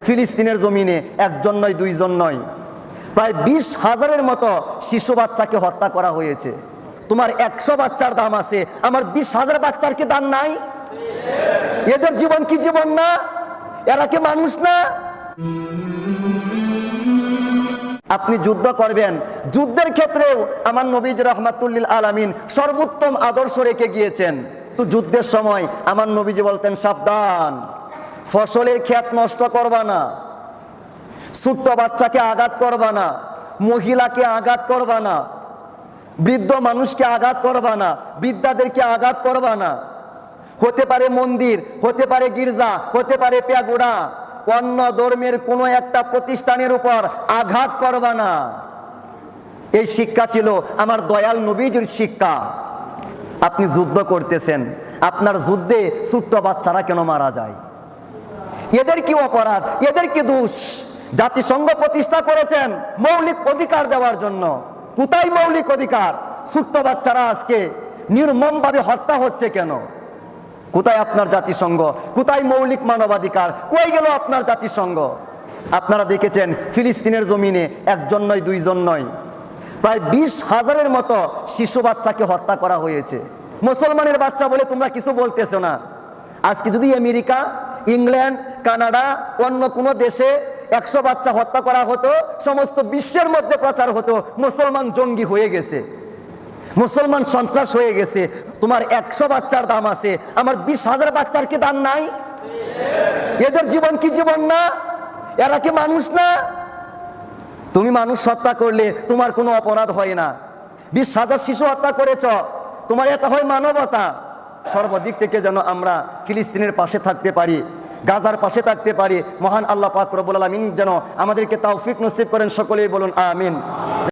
ফিলিস্তিনের জমিনে একজন নয়, দুইজন নয়, প্রায় 20,000-এর মতো শিশু বাচ্চাকে হত্যা করা হয়েছে। তোমার 100 বাচ্চার দাম আছে, আমার 20,000 বাচ্চার কি দাম নাই? এদের জীবন কি জীবন না? এরা কি মানুষ না? আপনি যুদ্ধ করবেন, যুদ্ধের ক্ষেত্রেও আমার নবীজি রাহমাতুল আলামিন সর্বোত্তম আদর্শ রেখে গিয়েছেন। তো যুদ্ধের সময় আমার নবীজি বলতেন, সাবধান, ফসলের ক্ষেত নষ্ট করবা না, ছোট্ট বাচ্চাকে আঘাত করবা না, মহিলাকে আঘাত করবা না, বৃদ্ধ মানুষকে আঘাত করবা না, বৃদ্ধাদেরকে আঘাত করবা না। হতে পারে মন্দির, হতে পারে গির্জা, হতে পারে প্যাগোডা, অন্য ধর্মের কোনো একটা প্রতিষ্ঠানের উপর আঘাত করবা না। এই শিক্ষা ছিল আমার দয়াল নবীজির শিক্ষা। আপনি যুদ্ধ করতেছেন, আপনার যুদ্ধে ছোট্ট বাচ্চারা কেন মারা যায়? এদের কি অপরাধ? এদের কি দোষ? জাতিসংঘ প্রতিষ্ঠা করেছেন মৌলিক অধিকার দেওয়ার জন্য। কোথায় মৌলিক অধিকার? ছোট্ট বাচ্চারা আজকে নির্মমভাবে হত্যা হচ্ছে কেন? কোথায় আপনার জাতিসংঘ? কোথায় মৌলিক মানবাধিকার? কই গেল আপনার জাতিসংঘ? আপনারা দেখেছেন ফিলিস্তিনের জমিনে একজন নয়, দুইজন নয়, প্রায় 20,000-এর মতো শিশু বাচ্চাকে হত্যা করা হয়েছে। মুসলমানের বাচ্চা বলে তোমরা কিছু বলতেছো না। আজকে যদি আমেরিকা, ইংল্যান্ড, কানাডা, অন্য কোনো দেশে 100 বাচ্চা হত্যা করা হতো, সমস্ত বিশ্বের মধ্যে প্রচার হতো মুসলমান জঙ্গি হয়ে গেছে, মুসলমান সন্ত্রাস হয়ে গেছে। তোমার 100 বাচ্চার দাম আছে, আমার 20,000 বাচ্চার কি দাম নাই? এদের জীবন কি জীবন না? এরা কি মানুষ না? তুমি মানুষ হত্যা করলে তোমার কোনো অপরাধ হয় না, 20,000 শিশু হত্যা করেছ, তোমার এটা হয় মানবতা। সর্বদিক থেকে যেন আমরা ফিলিস্তিনের পাশে থাকতে পারি, গাজার পাশে থাকতে পারি। মহান আল্লাহ পাক রব্বুল আলামিন যেন আমাদেরকে তৌফিক নসিব করেন। সকলেই বলুন আমিন।